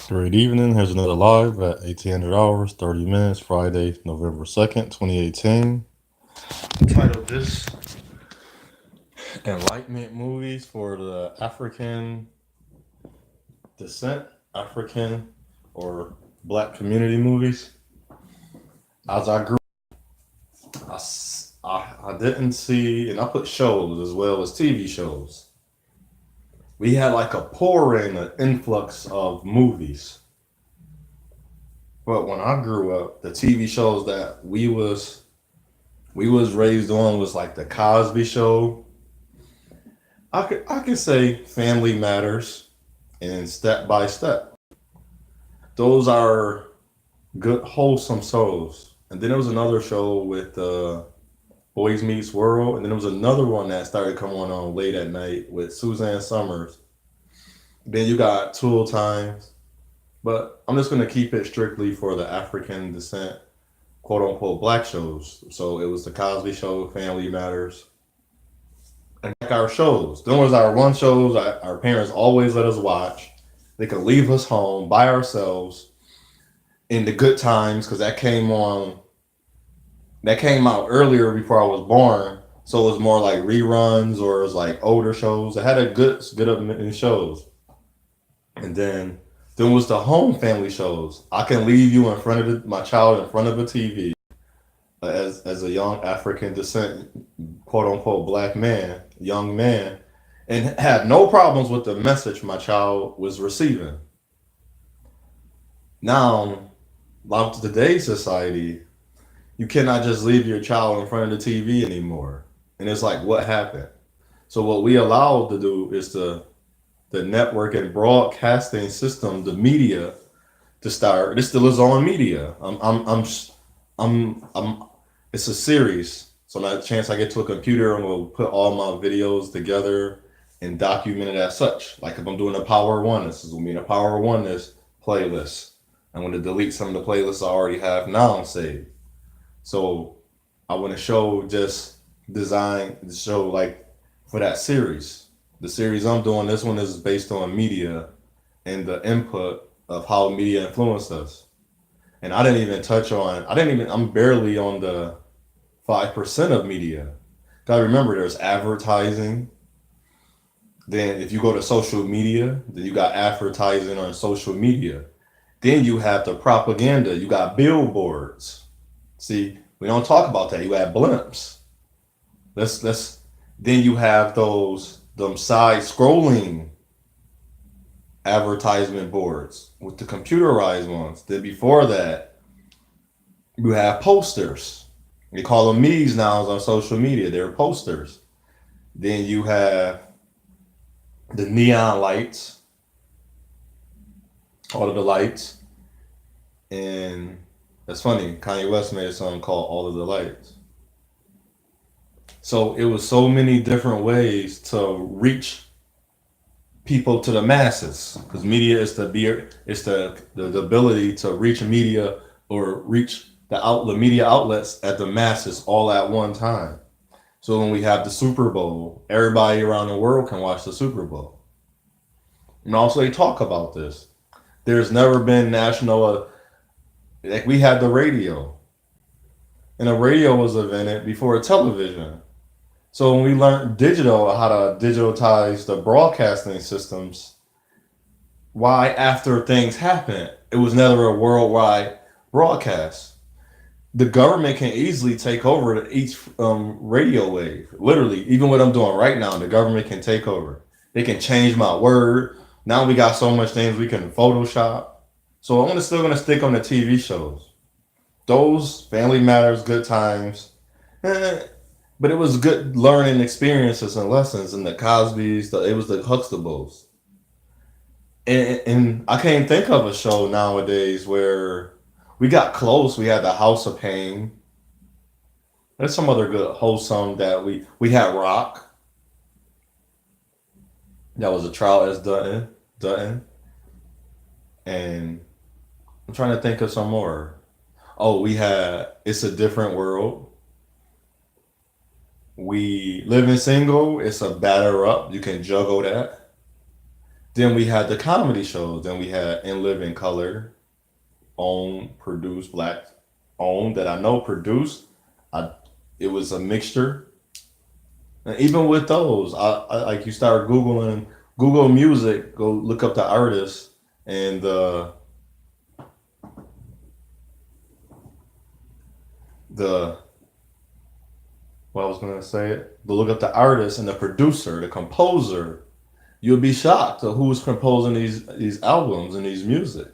Great evening. Here's another live at 1800 hours, 30 minutes, Friday, November 2nd, 2018. Titled this Enlightenment Movies for the African Descent, African or Black community movies. As I grew, I didn't see, and I put shows as well as TV shows. We had like a pouring, an influx of movies. But when I grew up, the TV shows that we was raised on was like the Cosby Show. I could say Family Matters and Step by Step. Those are good wholesome shows. And then there was another show with Boys Meets World, and then there was another one that started coming on late at night with Suzanne Summers. Then you got Tool Times, but I'm just gonna keep it strictly for the African descent, quote unquote, black shows. So it was the Cosby Show, Family Matters, and like our shows. Them was our one shows our parents always let us watch. They could leave us home by ourselves in the good times because that came on. That came out earlier before I was born, so it was more like reruns or it was like older shows. It had a good of many shows, and then was the home family shows. I can leave you in front of my child in front of a TV as a young African descent, quote unquote, black man, young man, and had no problems with the message my child was receiving. Now, like today's society, you cannot just leave your child in front of the TV anymore. And it's like, what happened? So what we allowed to do is the network and broadcasting system, the media, to start. This still is on media. I'm. It's a series. So that chance I get to a computer and will put all my videos together and document it as such. Like if I'm doing a Power One, this is gonna be in a Power Oneness playlist. I'm gonna delete some of the playlists I already have now saved. So I want to show just design show like for that series. The series I'm doing, this one is based on media and the input of how media influenced us. And I didn't even touch on. I didn't even. I'm barely on the 5% of media. Gotta remember, there's advertising. Then if you go to social media, then you got advertising on social media. Then you have the propaganda. You got billboards. See, we don't talk about that. You have blimps. Let's. Then you have those them side scrolling advertisement boards with the computerized ones. Then before that, you have posters. They call them me's now on social media. They're posters. Then you have the neon lights, all of the lights, and that's funny. Kanye West made a song called "All of the Lights." So it was so many different ways to reach people to the masses because media is the ability to reach media or reach the media outlets at the masses all at one time. So when we have the Super Bowl, everybody around the world can watch the Super Bowl. And also they talk about this. There's never been national like we had the radio, and the radio was invented before television. So when we learned digital, how to digitize the broadcasting systems, why after things happen, it was never a worldwide broadcast. The government can easily take over each radio wave. Literally, even what I'm doing right now, the government can take over. They can change my word. Now we got so much things we can Photoshop. So still gonna stick on the TV shows. Those Family Matters, Good Times. But it was good learning experiences and lessons in the Cosby's. It was the Huxtables, and I can't think of a show nowadays where we got close. We had the House of Pain. There's some other good wholesome that we had Rock. That was a trial as Dutton, and I'm trying to think of some more. Oh, we had It's a Different World. We Living Single. It's a batter up. You can juggle that. Then we had the comedy shows. Then we had In Living Color, owned, produced, black owned, that I know produced. I It was a mixture. And even with those, I like, you start Googling, Google Music, go look up the artist and the what I was gonna say it. But look up the artist and the producer, the composer. You'll be shocked at who's composing these albums and these music.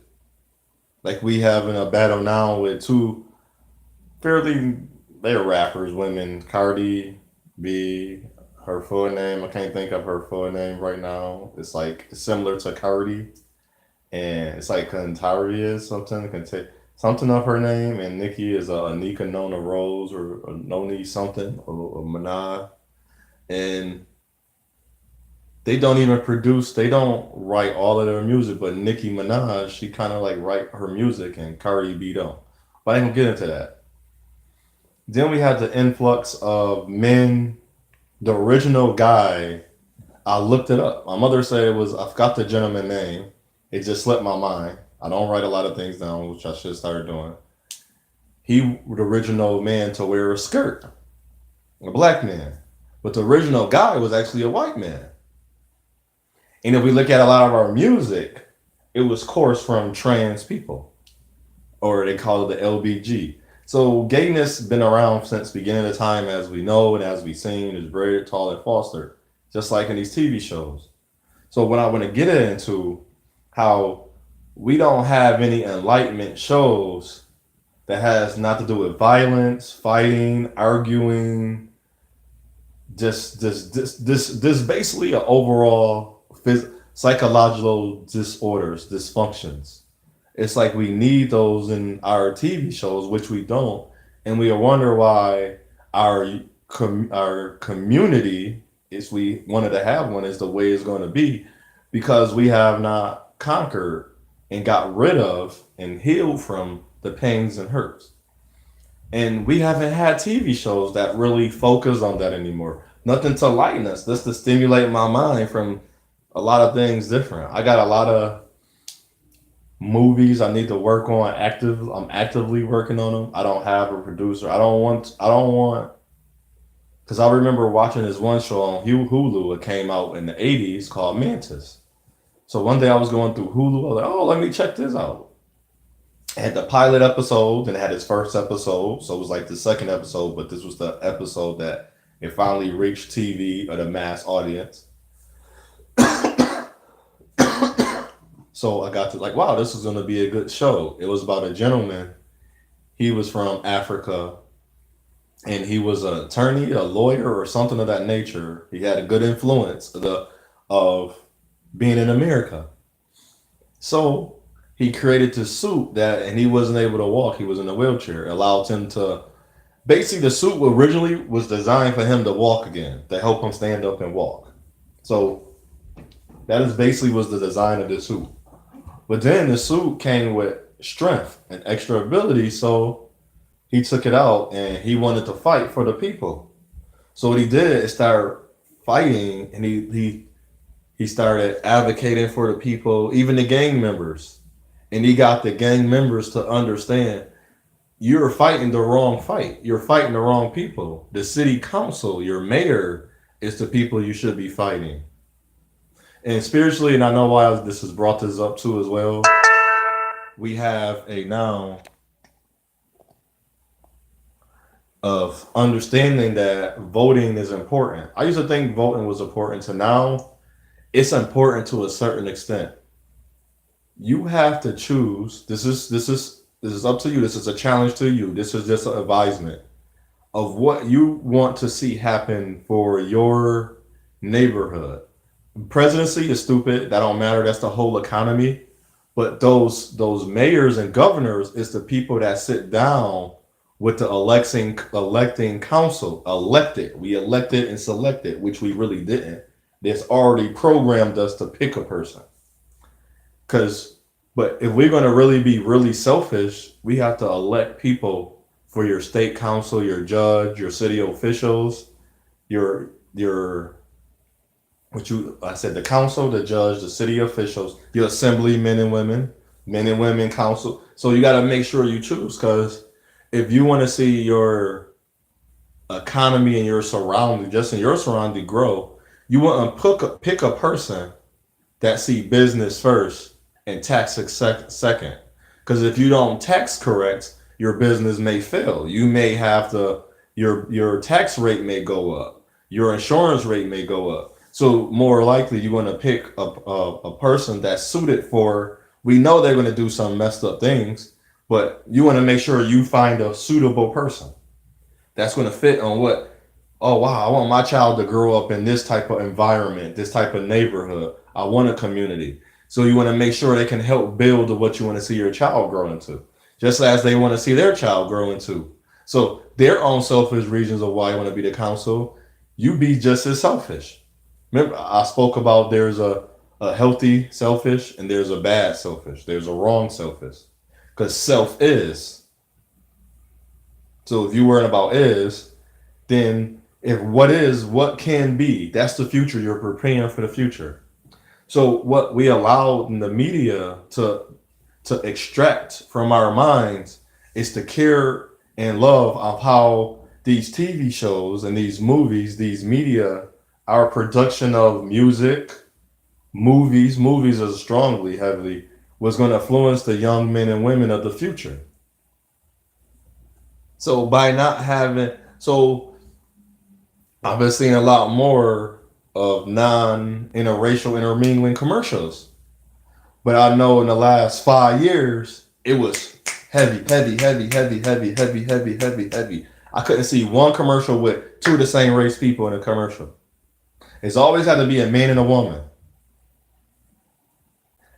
Like, we having a battle now with two fairly, they're rappers, women. Cardi B, her full name, I can't think of her full name right now. It's like similar to Cardi, and it's like Kantari is something, something of her name, and Nicki is Anika Nona Rose, or Noni something, or Minaj. And they don't write all of their music, but Nicki Minaj, she kind of like write her music, and Cardi B don't. But I ain't gonna get into that. Then we had the influx of men. The original guy, I looked it up. My mother said it was, I forgot the gentleman name. It just slipped my mind. I don't write a lot of things down, which I should start doing. He was the original man to wear a skirt, a black man. But the original guy was actually a white man. And if we look at a lot of our music, it was course from trans people, or they call it the LBG. So gayness been around since beginning of time, as we know and as we seen, is bred, taught, and fostered, just like in these TV shows. So when I want to get into how we don't have any enlightenment shows that has not to do with violence, fighting, arguing, just this basically an overall psychological disorders, dysfunctions. It's like we need those in our TV shows, which we don't, and we wonder why our our community, if we wanted to have one, is the way it's going to be, because we have not conquered and got rid of and healed from the pains and hurts. And we haven't had TV shows that really focus on that anymore. Nothing to lighten us, just to stimulate my mind from a lot of things different. I got a lot of movies I need to work on. I'm actively working on them. I don't have a producer. I don't want, because I remember watching this one show on Hulu. It came out in the 80s called Mantis. So one day I was going through Hulu. I was like, oh, let me check this out. It had the pilot episode, and it had its first episode. So it was like the second episode, but this was the episode that it finally reached TV, or the mass audience. So I got to like, wow, this is going to be a good show. It was about a gentleman. He was from Africa, and he was an attorney, a lawyer, or something of that nature. He had a good influence of being in America. So he created this suit that, and he wasn't able to walk. He was in a wheelchair. It allowed him to, basically, the suit originally was designed for him to walk again, to help him stand up and walk. So that is basically was the design of the suit. But then the suit came with strength and extra ability, so he took it out and he wanted to fight for the people. So what he did is start fighting, and he started advocating for the people, even the gang members. And he got the gang members to understand, you're fighting the wrong fight. You're fighting the wrong people. The city council, your mayor, is the people you should be fighting. And spiritually, and I know why this has brought this up too as well, we have a now of understanding that voting is important. I used to think voting was important, to now it's important to a certain extent. You have to choose. This is up to you. This is a challenge to you. This is just an advisement of what you want to see happen for your neighborhood. Presidency is stupid. That don't matter. That's the whole economy. But those mayors and governors is the people that sit down with the electing council. Elected. We elected and selected, which we really didn't. That's already programmed us to pick a person. But if we're going to really be really selfish, we have to elect people for your state council, your judge, your city officials, your What you I said the council, the judge, the city officials, the assembly, men and women council. So you got to make sure you choose because if you want to see your economy and your surrounding, just in your surrounding grow, you want to pick a person that see business first and tax second. Because if you don't tax correct, your business may fail. You may have to your tax rate may go up. Your insurance rate may go up. So more likely you're going to pick a person that's suited for. We know they're going to do some messed up things, but you want to make sure you find a suitable person that's going to fit on what. Oh wow, I want my child to grow up in this type of environment, this type of neighborhood. I want a community. So you want to make sure they can help build what you want to see your child grow into, just as they want to see their child grow into. So their own selfish reasons of why you want to be the council, you be just as selfish. Remember, I spoke about there's a healthy selfish and there's a bad selfish. There's a wrong selfish. Because self is. So if you worrying about is, then if what is, what can be, that's the future. You're preparing for the future. So what we allow in the media to extract from our minds is the care and love of how these TV shows and these movies, these media, our production of music, movies is strongly, heavily, was going to influence the young men and women of the future. So by not having, so I've been seeing a lot more of non-interracial intermingling commercials. But I know in the last 5 years, it was heavy, heavy, heavy, heavy, heavy, heavy, heavy, heavy, heavy. I couldn't see one commercial with two of the same race people in a commercial. It's always had to be a man and a woman.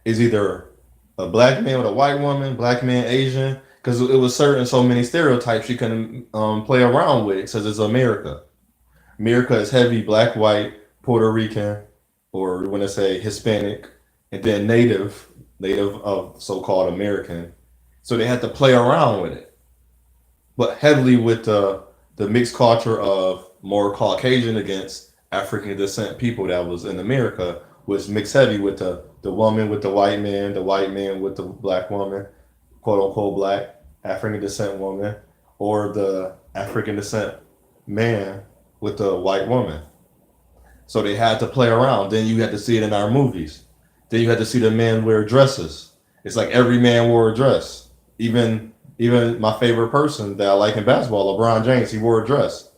It's either a black man with a white woman, black man, Asian, because it was certain so many stereotypes you couldn't play around with because it's America. America is heavy black, white, Puerto Rican, or when I say Hispanic, and then native of so-called American. So they had to play around with it, but heavily with the mixed culture of more Caucasian against African descent people that was in America was mixed heavy with the woman with the white man with the black woman, quote unquote black African descent woman, or the African descent man with the white woman. So they had to play around. Then you had to see it in our movies. Then you had to see the men wear dresses. It's like every man wore a dress. Even my favorite person that I like in basketball, LeBron James, he wore a dress.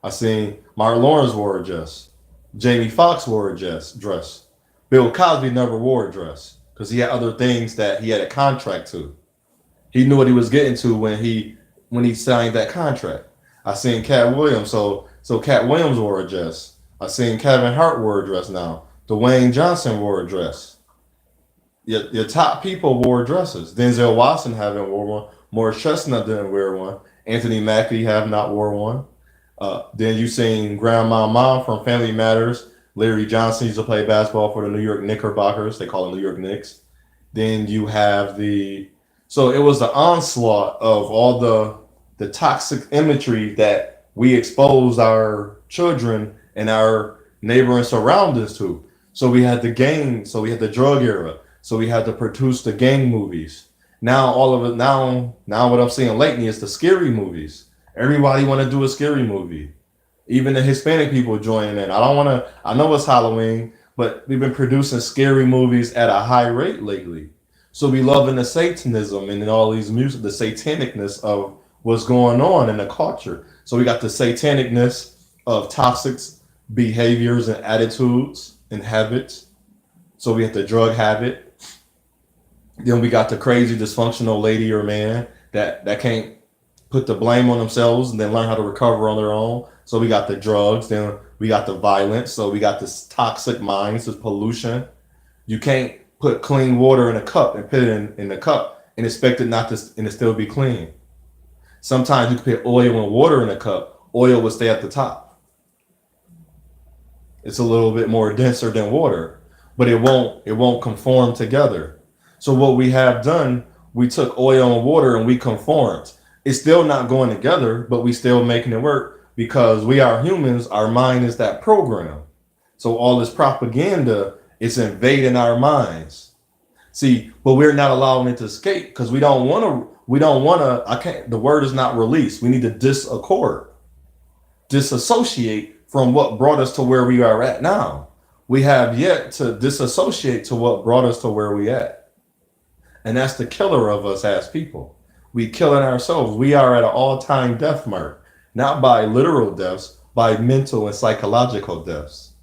I seen Martin Lawrence wore a dress. Jamie Foxx wore a dress. Bill Cosby never wore a dress because he had other things that he had a contract to. He knew what he was getting to when he signed that contract. I seen Cat Williams, so Cat Williams wore a dress. I seen Kevin Hart wore a dress now. Dwayne Johnson wore a dress. Your top people wore dresses. Denzel Washington haven't worn one. Morris Chestnut didn't wear one. Anthony Mackie have not worn one. Then you seen Grandma Mom from Family Matters. Larry Johnson used to play basketball for the New York Knickerbockers. They call them New York Knicks. Then you have so it was the onslaught of all the toxic imagery that we exposed our children and our neighboring surroundings to. So we had the gang, so we had the drug era, so we had to produce the gang movies. Now all of it, now what I'm seeing lately is the scary movies. Everybody want to do a scary movie. Even the Hispanic people joining in. I know it's Halloween, but we've been producing scary movies at a high rate lately. So we loving the Satanism and all these music, the satanicness of what's going on in the culture. So we got the satanicness of toxic behaviors and attitudes and habits. So we have the drug habit. Then we got the crazy dysfunctional lady or man that can't put the blame on themselves and then learn how to recover on their own. So we got the drugs, then we got the violence. So we got this toxic minds, this pollution. You can't put clean water in a cup and put it in the cup and expect it not to and it still be clean. Sometimes you can put oil and water in a cup. Oil will stay at the top. It's a little bit more denser than water, but it won't conform together. So what we have done, we took oil and water and we conformed. It's still not going together, but we still making it work because we are humans. Our mind is that program. So all this propaganda is invading our minds. See, but we're not allowing it to escape because we don't want to. We don't want to. I can't. The word is not released. We need to disaccord, disassociate from what brought us to where we are at now. We have yet to disassociate to what brought us to where we at, and that's the killer of us as people. We killing ourselves. We are at an all-time death mark, not by literal deaths, by mental and psychological deaths.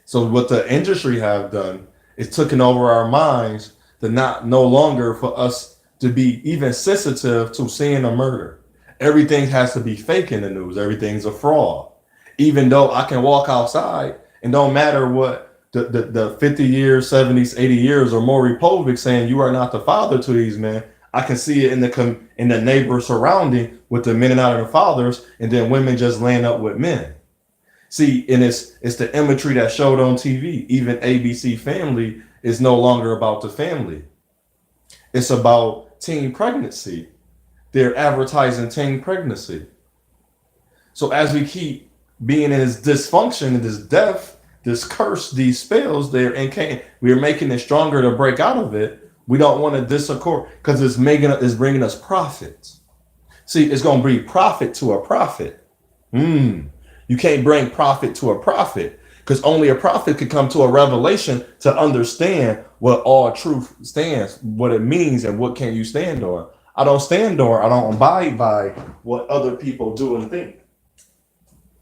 So what the industry have done is taken over our minds to not no longer for us to be even sensitive to seeing a murder. Everything has to be fake in the news. Everything's a fraud. Even though I can walk outside and don't matter what the 50 years, 70s, 80 years or more Republic saying you are not the father to these men. I can see it in the neighbor surrounding with the men and out of the fathers, and then women just laying up with men. See, and it's the imagery that showed on TV. Even ABC Family is no longer about the family. It's about teen pregnancy. They're advertising teen pregnancy. So as we keep being in this dysfunction and this death, this curse, these spells, we're making it stronger to break out of it. We don't want to disaccord because it's bringing us profits. See, it's going to bring profit to a profit. You can't bring profit to a prophet because only a prophet could come to a revelation to understand what all truth stands, what it means, and what can you stand on. I don't stand on, I don't abide by what other people do and think.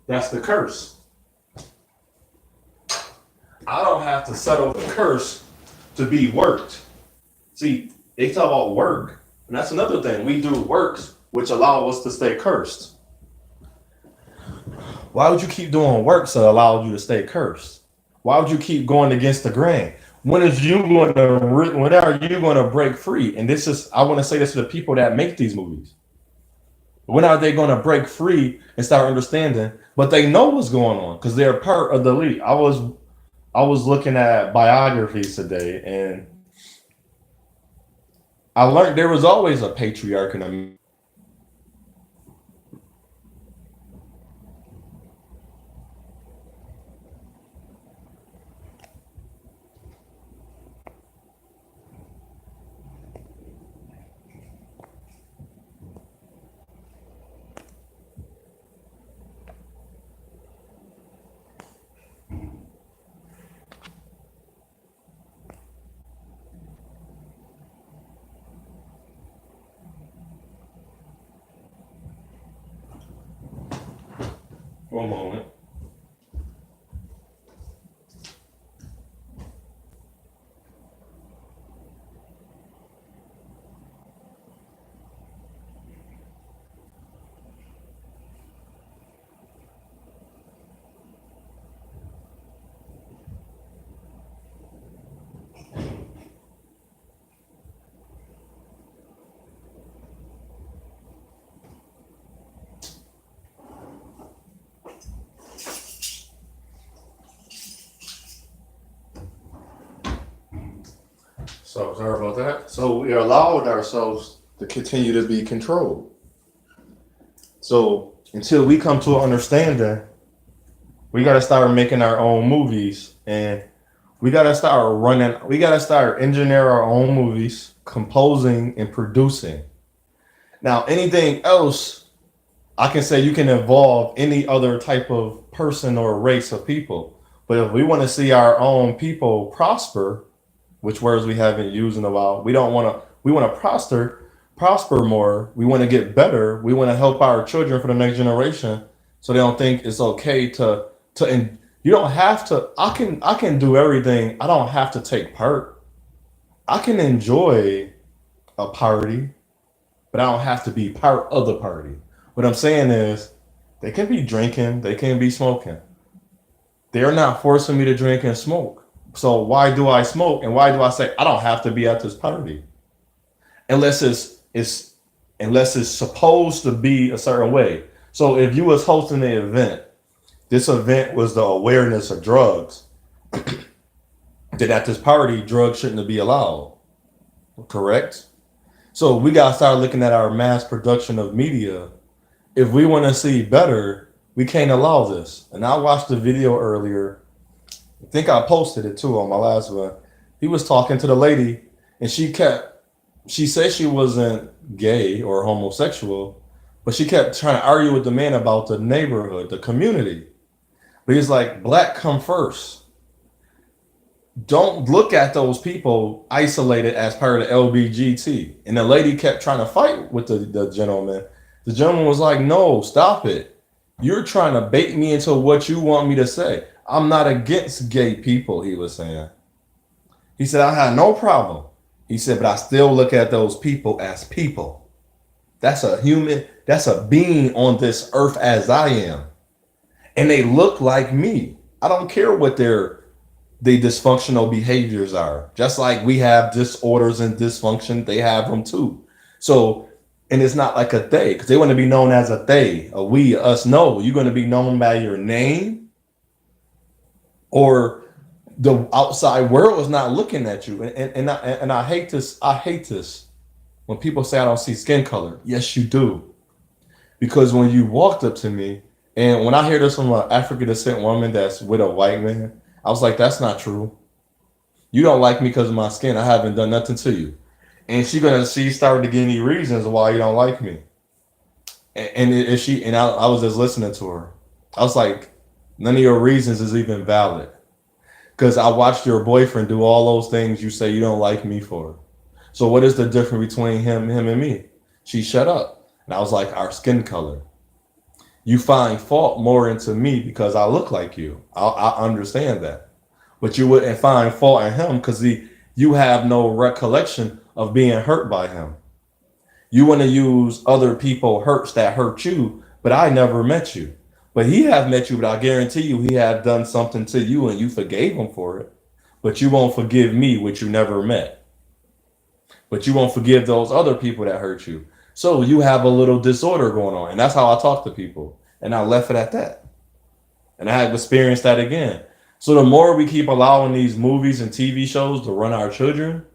That's the curse. I don't have to settle the curse to be worked. See, they talk about work, and that's another thing. We do works which allow us to stay cursed. Why would you keep doing works that allow you to stay cursed? Why would you keep going against the grain? When are you going to break free? And I want to say this to the people that make these movies. When are they going to break free and start understanding? But they know what's going on because they're part of the elite. I was looking at biographies today, and I learned there was always a patriarch in America. One moment. So sorry about that. So we allowed ourselves to continue to be controlled. So until we come to an understanding, we got to start making our own movies, and we got to start engineer our own movies, composing and producing. Now, anything else, I can say you can involve any other type of person or race of people. But if we want to see our own people prosper, which words we haven't used in a while, we want to prosper more. We want to get better. We want to help our children for the next generation so they don't think it's okay and you don't have to. I can do everything. I don't have to take part. I can enjoy a party, but I don't have to be part of the party. What I'm saying is they can be drinking, they can be smoking. They're not forcing me to drink and smoke. So why do I smoke and why do I say I don't have to be at this party? Unless it's supposed to be a certain way. So if you was hosting an event, this event was the awareness of drugs, then at this party, drugs shouldn't be allowed. Correct? So we gotta start looking at our mass production of media. If we want to see better, we can't allow this. And I watched the video earlier I think I posted it too on my last one. He was talking to the lady, and she said she wasn't gay or homosexual, but she kept trying to argue with the man about the neighborhood, the community. But he's like, black come first. Don't look at those people isolated as part of the LBGT. And the lady kept trying to fight with the gentleman. The gentleman was like, no, stop it. You're trying to bait me into what you want me to say. I'm not against gay people, he was saying. He said, I had no problem. He said, but I still look at those people as people. That's a human, that's a being on this earth as I am. And they look like me. I don't care what their dysfunctional behaviors are. Just like we have disorders and dysfunction, they have them too. So, and it's not like a they, because they want to be known as a they, a we, a us. No, you're going to be known by your name, or the outside world is not looking at you. And I hate this. I hate this when people say I don't see skin color. Yes, you do. Because when you walked up to me, and when I hear this from an African descent woman that's with a white man, I was like, that's not true. You don't like me because of my skin. I haven't done nothing to you. And she started to give me reasons why you don't like me. I was just listening to her. I was like, none of your reasons is even valid. Because I watched your boyfriend do all those things you say you don't like me for. So what is the difference between him and me? She shut up. And I was like, our skin color. You find fault more into me because I look like you. I understand that. But you wouldn't find fault in him because you have no recollection of being hurt by him. You want to use other people hurts that hurt you, but I never met you. But he have met you, but I guarantee you he have done something to you and you forgave him for it. But you won't forgive me, which you never met. But you won't forgive those other people that hurt you. So you have a little disorder going on. And that's how I talk to people. And I left it at that. And I have experienced that again. So the more we keep allowing these movies and TV shows to run our children,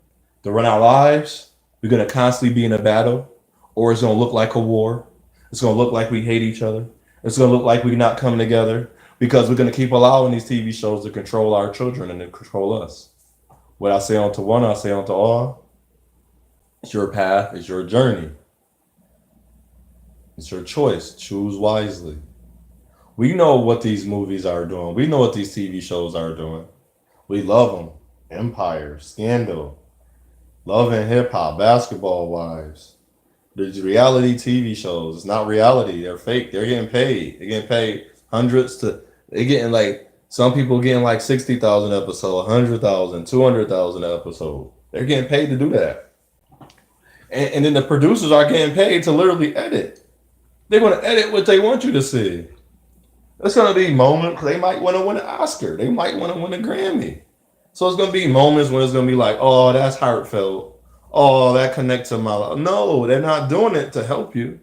to run our lives, we're going to constantly be in a battle, or it's going to look like a war. It's going to look like we hate each other. It's going to look like we're not coming together because we're going to keep allowing these TV shows to control our children and to control us. What I say unto one, I say unto all. It's your path. It's your journey. It's your choice. Choose wisely. We know what these movies are doing. We know what these TV shows are doing. We love them. Empire, Scandal, Love and Hip Hop, Basketball Wives. There's reality TV shows. It's not reality. They're fake. They're getting paid. They're getting paid hundreds to. They're getting like some people getting like 60,000 episode, 100,000, 200,000 episode. They're getting paid to do that. And then the producers are getting paid to literally edit. They're going to edit what they want you to see. It's going to be moments. They might want to win an Oscar. They might want to win a Grammy. So it's going to be moments when it's going to be like, oh, that's heartfelt. Oh, that connects to my life. No, they're not doing it to help you.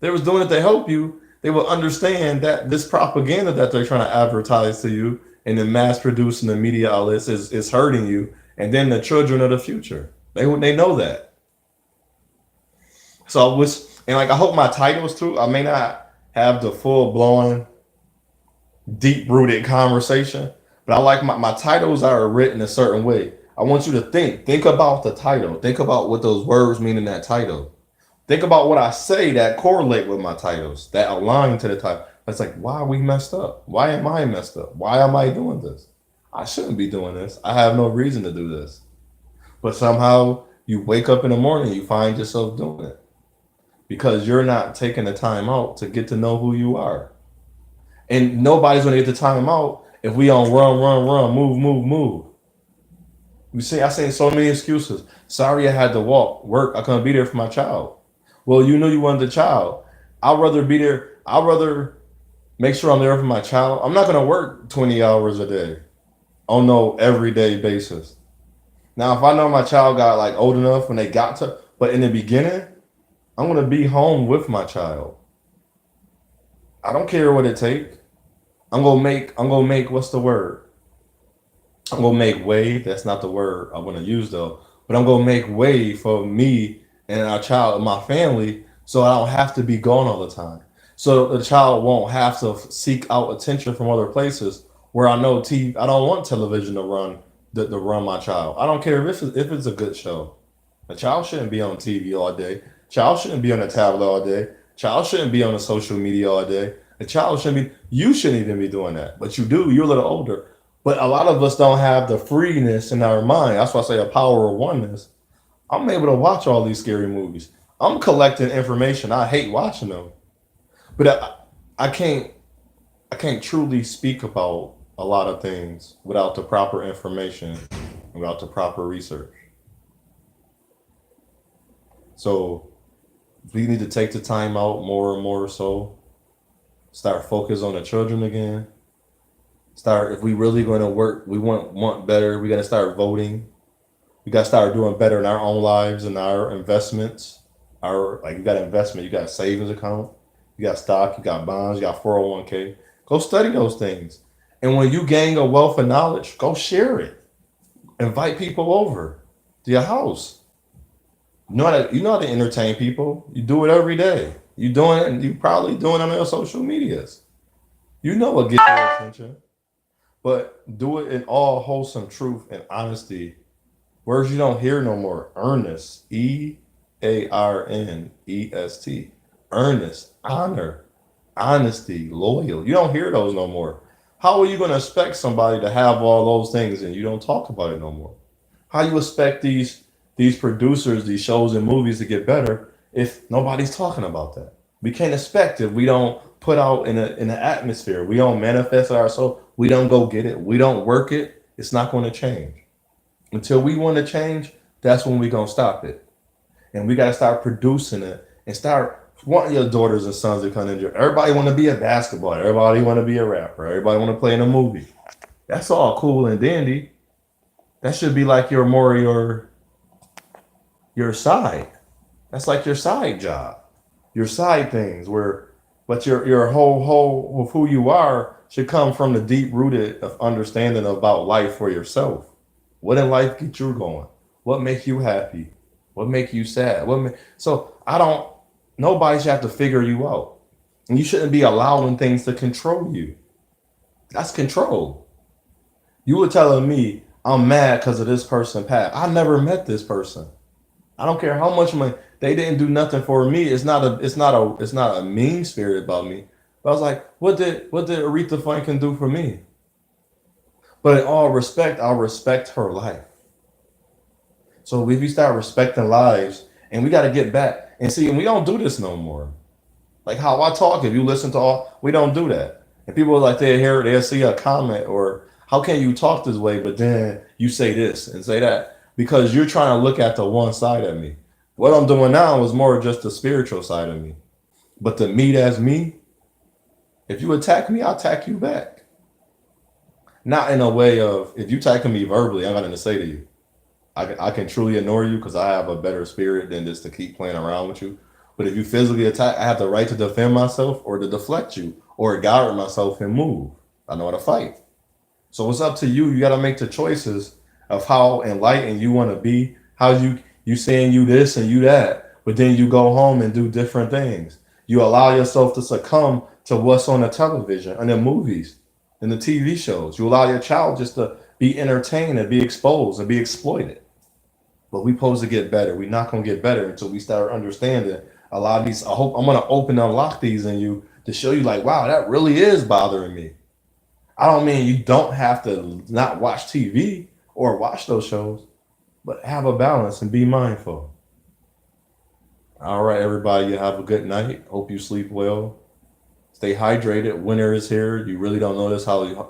They was doing it to help you. They will understand that this propaganda that they're trying to advertise to you and then mass producing the media outlets is hurting you. And then the children of the future. They know that. So I hope my titles too. I may not have the full blown, deep rooted conversation, but I like my titles are written a certain way. I want you to think about the title, think about what those words mean in that title, think about what I say that correlate with my titles, that align to the title. It's like, why are we messed up? Why am I messed up? Why am I doing this? I shouldn't be doing this. I have no reason to do this. But somehow you wake up in the morning, you find yourself doing it. Because you're not taking the time out to get to know who you are. And nobody's going to get the time out if we don't run, move. I say so many excuses. Sorry I had to work. I couldn't be there for my child. Well, you knew you wanted the child. I'd rather be there. I'd rather make sure I'm there for my child. I'm not going to work 20 hours a day on no everyday basis. Now, if I know my child got like old enough when they got to, but in the beginning, I'm going to be home with my child. I don't care what it takes. I'm going to make, what's the word? I'm going to make way. That's not the word I want to use though. But I'm going to make way for me and our child and my family so I don't have to be gone all the time. So the child won't have to seek out attention from other places Where I know TV, I don't want television to run my child. I don't care if it's a good show. A child shouldn't be on TV all day. Child shouldn't be on a tablet all day. Child shouldn't be on the social media all day. A child shouldn't be. You shouldn't even be doing that, but you do. You're a little older. But a lot of us don't have the freeness in our mind. That's why I say a power of oneness. I'm able to watch all these scary movies. I'm collecting information. I hate watching them, but I can't. I can't truly speak about a lot of things without the proper information, without the proper research. So we need to take the time out more and more. So start focus on the children again. Start if we really going to work. We want better. We got to start voting. We got to start doing better in our own lives and our investments. Our like you got investment. You got a savings account. You got stock. You got bonds. You got 401k. Go study those things. And when you gain a wealth of knowledge, go share it. Invite people over to your house. You know how to entertain people. You do it every day. You doing it, and you probably doing it on your social medias. You know what gets your attention, but do it in all wholesome truth and honesty. Words you don't hear no more. Earnest, EARNEST, earnest, honor, honesty, loyal. You don't hear those no more. How are you going to expect somebody to have all those things and you don't talk about it no more? How you expect these producers, these shows and movies to get better if nobody's talking about that? We can't expect if we don't put out in the atmosphere. We don't manifest ourselves. We don't go get it. We don't work it. It's not going to change. Until we want to change, that's when we're going to stop it. And we got to start producing it and start wanting your daughters and sons to come in here. Everybody want to be a basketball. Everybody want to be a rapper. Everybody want to play in a movie. That's all cool and dandy. That should be like your side. That's like your side job, your side things. But your whole of who you are should come from the deep rooted of understanding about life for yourself. What in life get you going? What make you happy? What make you sad? So I don't. Nobody should have to figure you out, and you shouldn't be allowing things to control you. That's control. You were telling me I'm mad because of this person passed. I never met this person. I don't care how much money they didn't do nothing for me. It's not a mean spirit about me. But I was like, what did Aretha Franklin do for me? But in all respect, I'll respect her life. So if we start respecting lives, and we got to get back and see, and we don't do this no more. Like how I talk, if you listen to all, we don't do that. And people are like they'll see a comment or how can you talk this way, but then you say this and say that because you're trying to look at the one side of me. What I'm doing now is more just the spiritual side of me. But the me that's me, if you attack me, I'll attack you back. Not in a way of if you attacking me verbally, I'm not going to say to you. I can truly ignore you because I have a better spirit than just to keep playing around with you. But if you physically attack, I have the right to defend myself or to deflect you or guard myself and move. I know how to fight. So it's up to you. You got to make the choices of how enlightened you want to be. How you saying you this and you that, but then you go home and do different things. You allow yourself to succumb to what's on the television and the movies and the TV shows. You allow your child just to be entertained and be exposed and be exploited. But we supposed to get better. We're not gonna get better until we start understanding a lot of these. I hope I'm gonna open and unlock these in you to show you like, wow, that really is bothering me. I don't mean you don't have to not watch TV or watch those shows, but have a balance and be mindful. All right, everybody, you have a good night. Hope you sleep well. Stay hydrated. Winter is here. You really don't notice how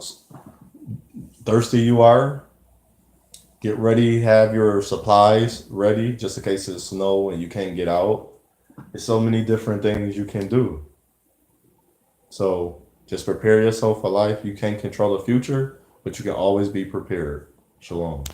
thirsty you are. Get ready, have your supplies ready just in case it's snow and you can't get out. There's so many different things you can do. So just prepare yourself for life. You can't control the future, but you can always be prepared. Shalom.